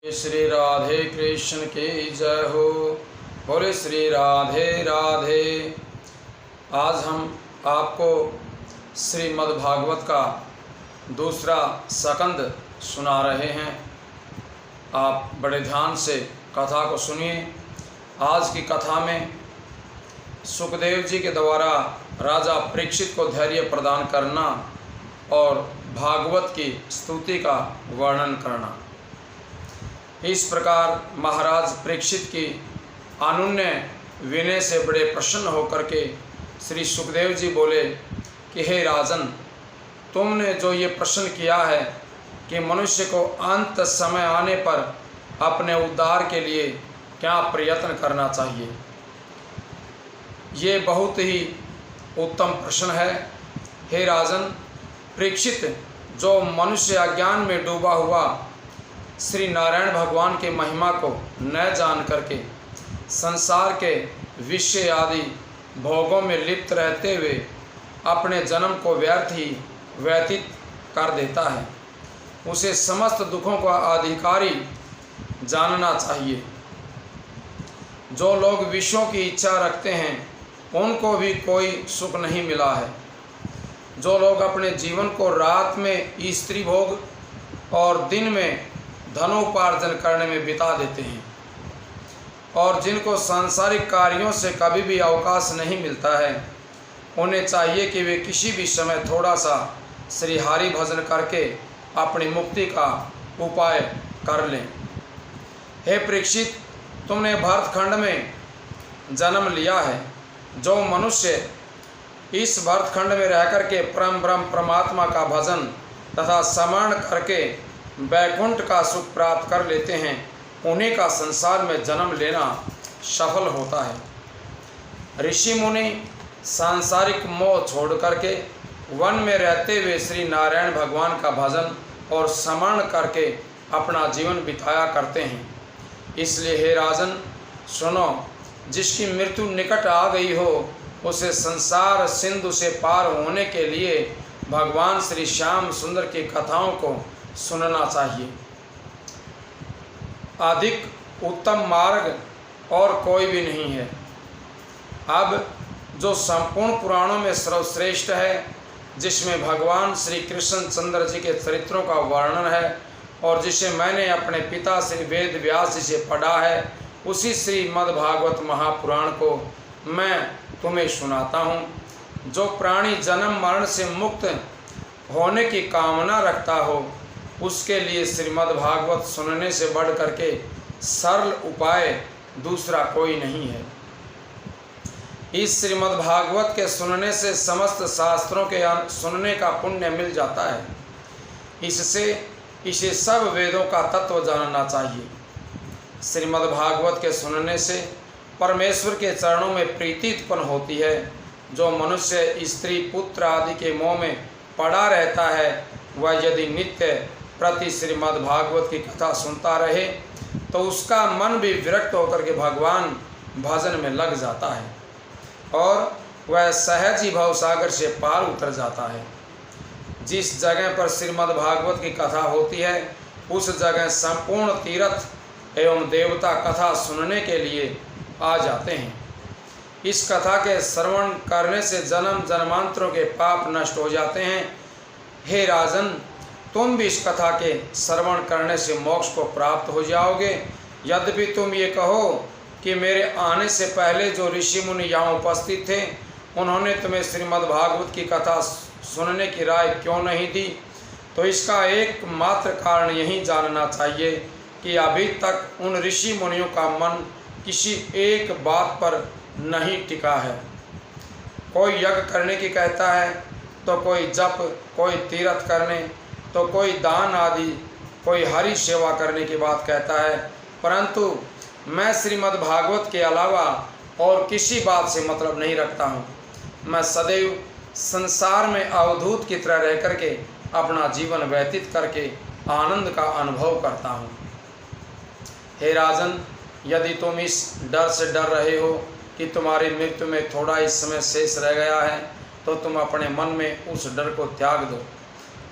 श्री राधे कृष्ण की जय हो। बोले श्री राधे राधे। आज हम आपको श्रीमद् भागवत का दूसरा सकंद सुना रहे हैं। आप बड़े ध्यान से कथा को सुनिए। आज की कथा में सुखदेव जी के द्वारा राजा परीक्षित को धैर्य प्रदान करना और भागवत की स्तुति का वर्णन करना। इस प्रकार महाराज परीक्षित की अनुन्य विनय से बड़े प्रसन्न होकर के श्री सुखदेव जी बोले कि हे राजन, तुमने जो ये प्रश्न किया है कि मनुष्य को अंत समय आने पर अपने उद्धार के लिए क्या प्रयत्न करना चाहिए, ये बहुत ही उत्तम प्रश्न है। हे राजन परीक्षित, जो मनुष्य अज्ञान में डूबा हुआ श्री नारायण भगवान के महिमा को न जान करके संसार के विषय आदि भोगों में लिप्त रहते हुए अपने जन्म को व्यर्थ ही व्यतीत कर देता है, उसे समस्त दुखों का अधिकारी जानना चाहिए। जो लोग विषयों की इच्छा रखते हैं उनको भी कोई सुख नहीं मिला है। जो लोग अपने जीवन को रात में स्त्री भोग और दिन में धनोपार्जन करने में बिता देते हैं और जिनको सांसारिक कार्यों से कभी भी अवकाश नहीं मिलता है, उन्हें चाहिए कि वे किसी भी समय थोड़ा सा श्री हरि भजन करके अपनी मुक्ति का उपाय कर लें। हे परीक्षित, तुमने भरतखंड में जन्म लिया है। जो मनुष्य इस भरतखंड में रहकर के परम ब्रह्म परमात्मा का भजन तथा स्मरण करके वैकुंठ का सुख प्राप्त कर लेते हैं, उन्हीं का संसार में जन्म लेना सफल होता है। ऋषि मुनि सांसारिक मोह छोड़ करके वन में रहते हुए श्री नारायण भगवान का भजन और स्मरण करके अपना जीवन बिताया करते हैं। इसलिए हे राजन सुनो, जिसकी मृत्यु निकट आ गई हो उसे संसार सिंधु से पार होने के लिए भगवान श्री श्याम सुंदर की कथाओं को सुनना चाहिए। अधिक उत्तम मार्ग और कोई भी नहीं है। अब जो संपूर्ण पुराणों में सर्वश्रेष्ठ है, जिसमें भगवान श्री कृष्ण चंद्र जी के चरित्रों का वर्णन है और जिसे मैंने अपने पिता श्री वेद व्यास जी से पढ़ा है, उसी श्रीमद् भागवत महापुराण को मैं तुम्हें सुनाता हूँ। जो प्राणी जन्म मरण से मुक्त होने की कामना रखता हो, उसके लिए श्रीमद् भागवत सुनने से बढ़ करके सरल उपाय दूसरा कोई नहीं है। इस श्रीमद् भागवत के सुनने से समस्त शास्त्रों के सुनने का पुण्य मिल जाता है। इसे सब वेदों का तत्व जानना चाहिए। श्रीमद् भागवत के सुनने से परमेश्वर के चरणों में प्रीति उत्पन्न होती है। जो मनुष्य स्त्री पुत्र आदि के मोह में पड़ा रहता है, वह यदि नित्य प्रति श्रीमद् भागवत की कथा सुनता रहे तो उसका मन भी विरक्त होकर के भगवान भजन में लग जाता है और वह सहज ही भवसागर से पार उतर जाता है। जिस जगह पर श्रीमद् भागवत की कथा होती है, उस जगह संपूर्ण तीर्थ एवं देवता कथा सुनने के लिए आ जाते हैं। इस कथा के श्रवण करने से जन्म जन्मांतरों के पाप नष्ट हो जाते हैं। हे राजन, तुम भी इस कथा के श्रवण करने से मोक्ष को प्राप्त हो जाओगे। यद्यपि तुम ये कहो कि मेरे आने से पहले जो ऋषि मुनि यहाँ उपस्थित थे, उन्होंने तुम्हें श्रीमद् भागवत की कथा सुनने की राय क्यों नहीं दी, तो इसका एकमात्र कारण यही जानना चाहिए कि अभी तक उन ऋषि मुनियों का मन किसी एक बात पर नहीं टिका है। कोई यज्ञ करने की कहता है, तो कोई जप, कोई तीर्थ करने, तो कोई दान आदि, कोई हरि सेवा करने की बात कहता है। परंतु मैं श्रीमद् भागवत के अलावा और किसी बात से मतलब नहीं रखता हूँ। मैं सदैव संसार में अवधूत की तरह रह करके अपना जीवन व्यतीत करके आनंद का अनुभव करता हूँ। हे राजन, यदि तुम इस डर से डर रहे हो कि तुम्हारी मृत्यु में थोड़ा ही समय शेष रह गया है, तो तुम अपने मन में उस डर को त्याग दो,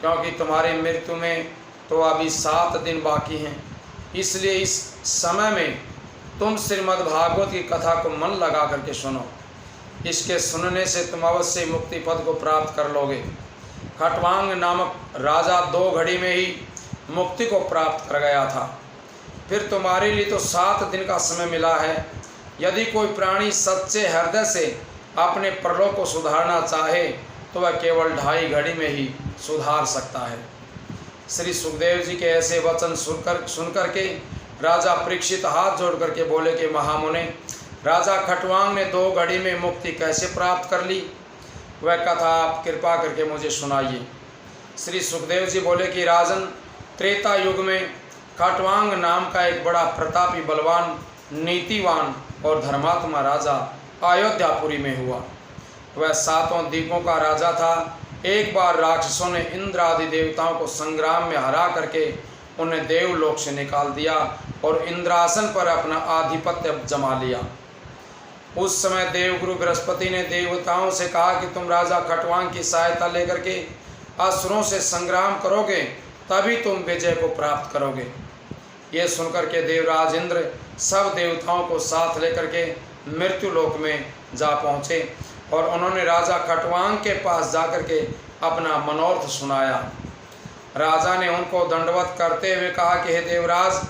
क्योंकि तुम्हारी मृत्यु में तो अभी 7 दिन बाकी हैं। इसलिए इस समय में तुम श्रीमद् भागवत की कथा को मन लगा करके सुनो। इसके सुनने से तुम अवश्य मुक्ति पद को प्राप्त कर लोगे। खटवांग नामक राजा 2 घड़ी में ही मुक्ति को प्राप्त कर गया था। फिर तुम्हारे लिए तो 7 दिन का समय मिला है। यदि कोई प्राणी सच्चे हृदय से अपने परलोक को सुधारना चाहे तो वह केवल 2.5 घड़ी में ही सुधार सकता है। श्री सुखदेव जी के ऐसे वचन सुनकर के राजा परीक्षित हाथ जोड़ करके बोले कि महामुने, राजा खटवांग ने 2 घड़ी में मुक्ति कैसे प्राप्त कर ली? वह कथा आप कृपा करके मुझे सुनाइए। श्री सुखदेव जी बोले कि राजन, त्रेता युग में खटवांग नाम का एक बड़ा प्रतापी, बलवान, नीतिवान और धर्मात्मा राजा अयोध्यापुरी में हुआ। वह 7 द्वीपों का राजा था। एक बार राक्षसों ने इंद्र आदि देवताओं को संग्राम में हरा करके उन्हें देवलोक से निकाल दिया और इंद्रासन पर अपना आधिपत्य जमा लिया। उस समय देवगुरु बृहस्पति ने देवताओं से कहा कि तुम राजा खटवांग की सहायता लेकर के असुरों से संग्राम करोगे, तभी तुम विजय को प्राप्त करोगे। ये सुनकर के देवराज इंद्र सब देवताओं को साथ लेकर के मृत्युलोक में जा पहुँचे और उन्होंने राजा खटवांग के पास जाकर के अपना मनोरथ सुनाया। राजा ने उनको दंडवत करते हुए कहा कि हे देवराज,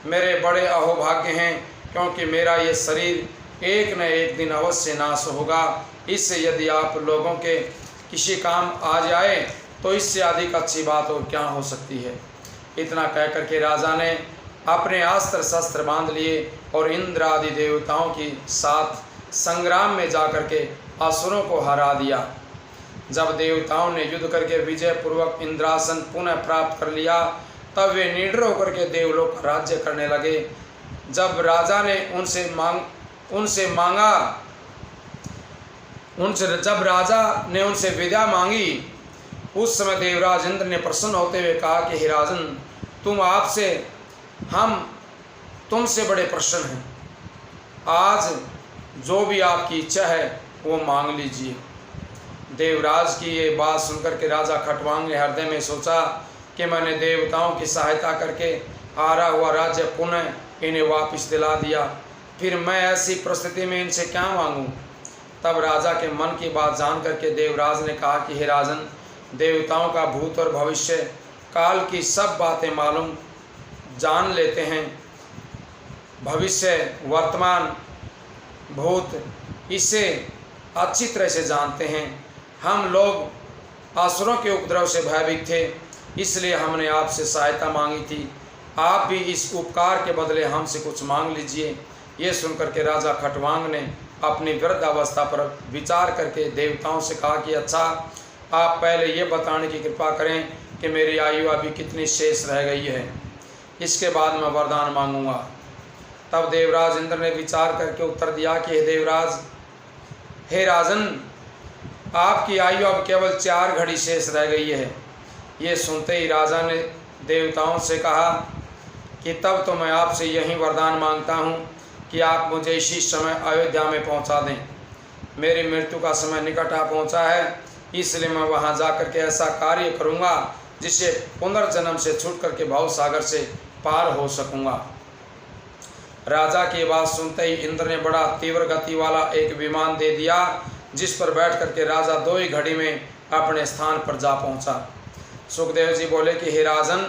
मेरे बड़े अहोभाग्य हैं, क्योंकि मेरा ये शरीर एक न एक दिन अवश्य नाश होगा। इससे यदि आप लोगों के किसी काम आ जाए तो इससे अधिक अच्छी बात और क्या हो सकती है। इतना कह करके राजा ने अपने अस्त्र शस्त्र बांध लिए और इंद्र आदि देवताओं की साथ संग्राम में जाकर के असुरों को हरा दिया। जब देवताओं ने युद्ध करके विजय पूर्वक इंद्रासन पुनः प्राप्त कर लिया, तब वे निडर होकर के देवलोक का राज्य करने लगे। जब राजा ने जब राजा ने उनसे विदा मांगी, उस समय देवराज इंद्र ने प्रसन्न होते हुए कहा कि हे राजन, हम तुमसे बड़े प्रसन्न हैं। आज जो भी आपकी इच्छा है वो मांग लीजिए। देवराज की ये बात सुनकर के राजा खटवांग ने हृदय में सोचा कि मैंने देवताओं की सहायता करके हारा हुआ राज्य पुनः इन्हें वापस दिला दिया, फिर मैं ऐसी परिस्थिति में इनसे क्या मांगूं। तब राजा के मन की बात जान करके देवराज ने कहा कि हे राजन, देवताओं का भूत और भविष्य काल की सब बातें मालूम जान लेते हैं। भविष्य, वर्तमान, भूत इसे अच्छी तरह से जानते हैं। हम लोग असुरों के उपद्रव से भयभीत थे, इसलिए हमने आपसे सहायता मांगी थी। आप भी इस उपकार के बदले हमसे कुछ मांग लीजिए। ये सुनकर के राजा खटवांग ने अपनी वृद्ध अवस्था पर विचार करके देवताओं से कहा कि अच्छा, आप पहले ये बताने की कृपा करें कि मेरी आयु अभी कितनी शेष रह गई है, इसके बाद मैं वरदान मांगूंगा। तब देवराज इंद्र ने विचार करके उत्तर दिया कि हे राजन, आपकी आयु अब केवल 4 घड़ी शेष रह गई है। ये सुनते ही राजा ने देवताओं से कहा कि तब तो मैं आपसे यही वरदान मांगता हूँ कि आप मुझे इसी समय अयोध्या में पहुँचा दें। मेरी मृत्यु का समय निकट आ पहुँचा है, इसलिए मैं वहाँ जाकर के ऐसा कार्य करूँगा जिससे पुनर्जन्म से छूट करके भव सागर से पार हो सकूँगा। राजा की बात सुनते ही इंद्र ने बड़ा तीव्र गति वाला एक विमान दे दिया, जिस पर बैठ करके राजा 2 ही घड़ी में अपने स्थान पर जा पहुंचा। सुखदेव जी बोले कि हे राजन,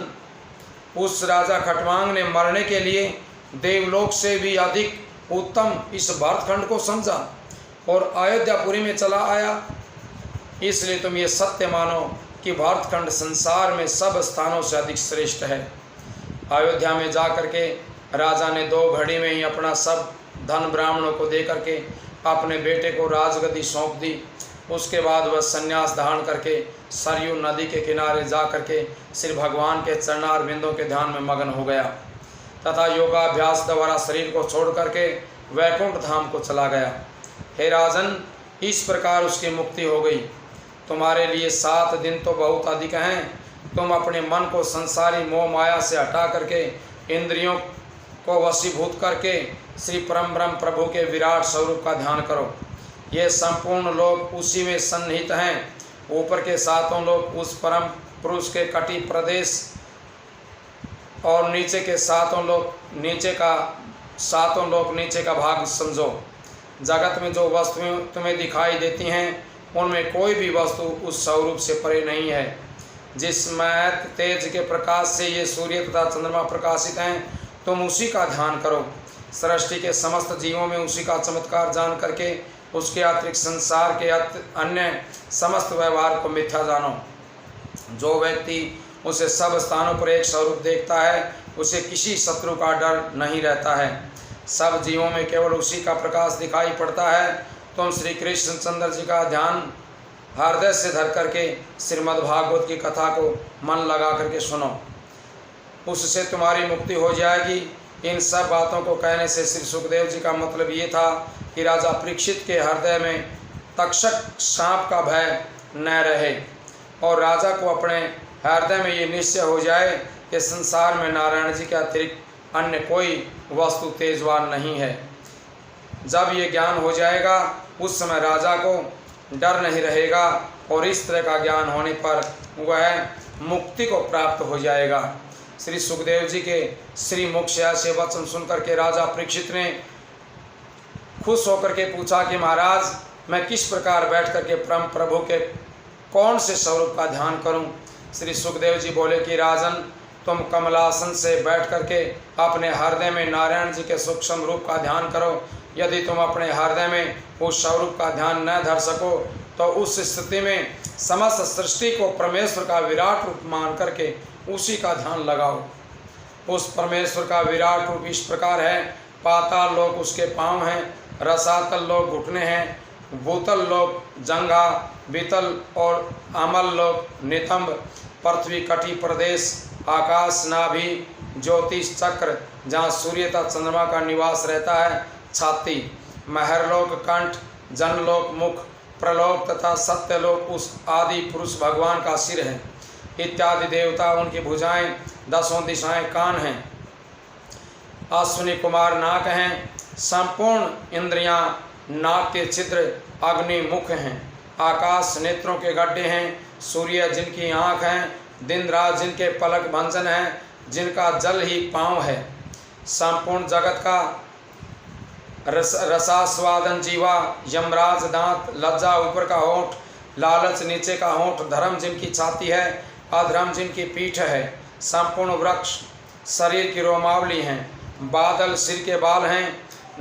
उस राजा खटवांग ने मरने के लिए देवलोक से भी अधिक उत्तम इस भरतखंड को समझा और अयोध्यापुरी में चला आया। इसलिए तुम ये सत्य मानो कि भरतखंड संसार में सब स्थानों से अधिक श्रेष्ठ है। अयोध्या में जा करके राजा ने 2 घड़ी में ही अपना सब धन ब्राह्मणों को दे करके अपने बेटे को राजगद्दी सौंप दी। उसके बाद वह संन्यास धारण करके सरयू नदी के किनारे जा करके श्री भगवान के चरणार बिंदों के ध्यान में मगन हो गया तथा योगाभ्यास द्वारा शरीर को छोड़ करके वैकुंठ धाम को चला गया। हे राजन, इस प्रकार उसकी मुक्ति हो गई। तुम्हारे लिए 7 दिन तो बहुत अधिक हैं। तुम अपने मन को संसारी मोह माया से हटा करके इंद्रियों को वशीभूत करके श्री परम ब्रह्म प्रभु के विराट स्वरूप का ध्यान करो। ये संपूर्ण लोग उसी में सन्निहित हैं। ऊपर के 7 लोग उस परम पुरुष के कटी प्रदेश और नीचे के सातों लोक नीचे का भाग समझो। जगत में जो वस्तुएं तुम्हें दिखाई देती हैं उनमें कोई भी वस्तु उस स्वरूप से परे नहीं है। जिस महत तेज के प्रकाश से ये सूर्य तथा चंद्रमा प्रकाशित हैं, तुम उसी का ध्यान करो। सृष्टि के समस्त जीवों में उसी का चमत्कार जान करके उसके अतिरिक्त संसार के अन्य समस्त व्यवहार को मिथ्या जानो। जो व्यक्ति उसे सब स्थानों पर एक स्वरूप देखता है, उसे किसी शत्रु का डर नहीं रहता है। सब जीवों में केवल उसी का प्रकाश दिखाई पड़ता है। तुम श्री कृष्ण चंद्र जी का ध्यान हृदय से धर करके श्रीमद् भागवत की कथा को मन लगा करके सुनो, उससे तुम्हारी मुक्ति हो जाएगी। इन सब बातों को कहने से श्री सुखदेव जी का मतलब ये था कि राजा परीक्षित के हृदय में तक्षक सांप का भय न रहे और राजा को अपने हृदय में ये निश्चय हो जाए कि संसार में नारायण जी के अतिरिक्त अन्य कोई वस्तु तेजवान नहीं है। जब ये ज्ञान हो जाएगा उस समय राजा को डर नहीं रहेगा और इस तरह का ज्ञान होने पर वह मुक्ति को प्राप्त हो जाएगा। श्री सुखदेव जी के श्री मुख से ऐसे वचन सुनकर के राजा परीक्षित ने खुश होकर के पूछा कि महाराज, मैं किस प्रकार बैठ करके परम प्रभु के कौन से स्वरूप का ध्यान करूं? श्री सुखदेव जी बोले कि राजन, तुम कमलासन से बैठ करके अपने हृदय में नारायण जी के सूक्ष्म रूप का ध्यान करो। यदि तुम अपने हृदय में उस स्वरूप का ध्यान न धर सको तो उस स्थिति में समस्त सृष्टि को परमेश्वर का विराट रूप मान करके उसी का ध्यान लगाओ। उस परमेश्वर का विराट रूप इस प्रकार है। पाताल लोक उसके पांव हैं, रसातल लोक घुटने हैं, भूतल लोक जंघा, बीतल और अमल लोक नितंब, पृथ्वी कटी प्रदेश, आकाश नाभि, ज्योतिष चक्र जहाँ सूर्य तथा चंद्रमा का निवास रहता है, छाती, महरलोक कंठ, जनलोक मुख, प्रलोक तथा सत्यलोक उस आदि पुरुष भगवान का सिर है, इत्यादि देवता उनकी भुजाएं, दसों दिशाएं कान हैं, अश्विनी कुमार नाक हैं, संपूर्ण इंद्रियां नाक के छिद्र अग्नि मुख हैं, आकाश नेत्रों के गड्ढे हैं, सूर्य जिनकी आँख हैं, दिन रात जिनके पलक भंजन हैं, जिनका जल ही पाँव है, संपूर्ण जगत का रसास्वादन जीवा, यमराज दांत, लज्जा ऊपर का होंठ, लालच नीचे का होंठ, धर्म जिनकी छाती है, अधर्म जिनकी पीठ है, संपूर्ण वृक्ष शरीर की रोमावली हैं, बादल सिर के बाल हैं,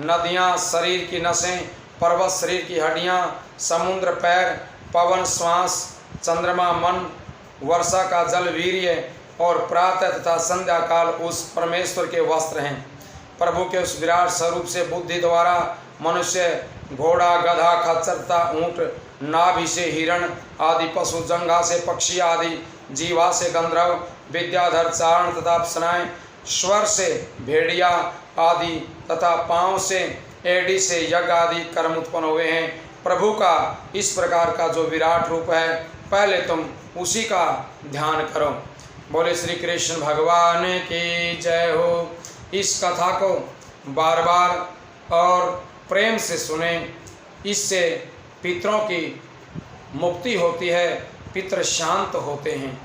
नदियाँ शरीर की नसें, पर्वत शरीर की हड्डियाँ, समुद्र पैर, पवन श्वास, चंद्रमा मन, वर्षा का जल वीर्य और प्रातः तथा संध्या काल उस परमेश्वर के वस्त्र हैं। प्रभु के उस विराट स्वरूप से बुद्धि द्वारा मनुष्य, घोड़ा, गधा, खच्चर तथा ऊँट, नाभि से हिरण आदि पशु, जंघा से पक्षी आदि, जीवा से गंधर्व, विद्याधर चारण तथा अप्सराएं, स्वर से भेड़िया आदि तथा पाँव से एड़ी से यज्ञ आदि कर्म उत्पन्न हुए हैं। प्रभु का इस प्रकार का जो विराट रूप है, पहले तुम उसी का ध्यान करो। बोले श्री कृष्ण भगवान की जय हो। इस कथा को बार बार और प्रेम से सुने, इससे पितरों की मुक्ति होती है, पितृ शांत होते हैं।